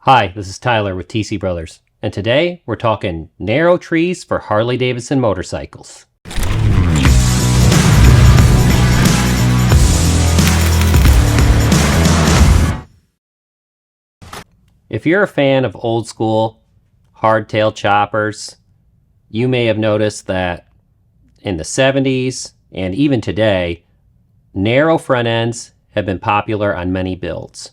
Hi, this is Tyler with TC Brothers, and today we're talking narrow trees for Harley Davidson motorcycles. If you're a fan of old school hardtail choppers, you may have noticed that in the 70s and even today, narrow front ends have been popular on many builds.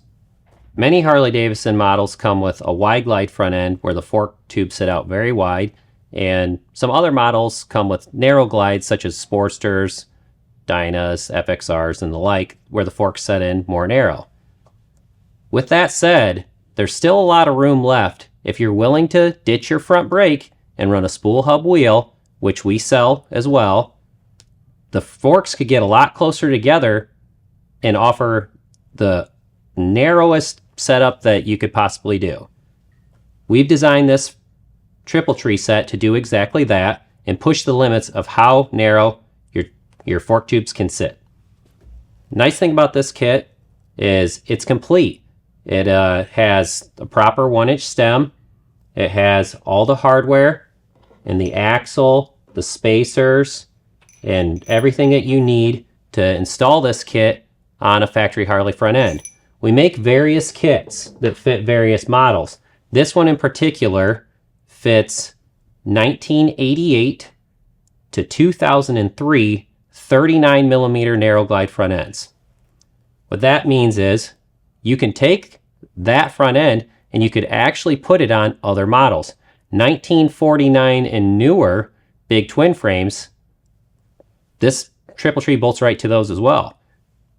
Many Harley Davidson models come with a wide glide front end where the fork tubes sit out very wide, and some other models come with narrow glides such as Sportsters, Dynas, FXRs, and the like, where the forks set in more narrow. With that said, there's still a lot of room left if you're willing to ditch your front brake and run a spool hub wheel, which we sell as well. The forks could get a lot closer together and offer the narrowest setup that you could possibly do. We've designed this triple tree set to do exactly that and push the limits of how narrow your fork tubes can sit. Nice thing about this kit is it's complete. It has a proper 1-inch stem. It has all the hardware and the axle, the spacers, and everything that you need to install this kit on a factory Harley front end. We make various kits that fit various models. This one in particular fits 1988 to 2003 39 millimeter narrow glide front ends. What that means is you can take that front end and you could actually put it on other models. 1949 and newer big twin frames, this triple tree bolts right to those as well.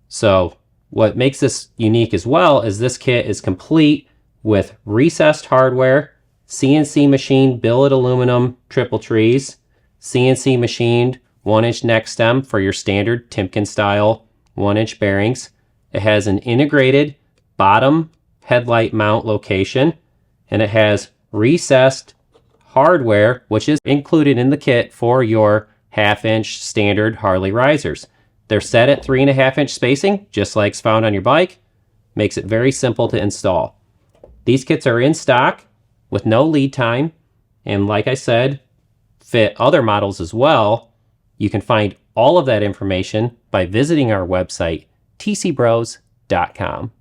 So what makes this unique as well is this kit is complete with recessed hardware, CNC machined billet aluminum triple trees, CNC machined 1-inch neck stem for your standard Timken style 1-inch bearings. It has an integrated bottom headlight mount location, and it has recessed hardware, which is included in the kit for your 1/2-inch standard Harley risers. They're set at 3.5-inch spacing, just like is found on your bike. Makes it very simple to install. These kits are in stock with no lead time, and like I said, fit other models as well. You can find all of that information by visiting our website, tcbros.com.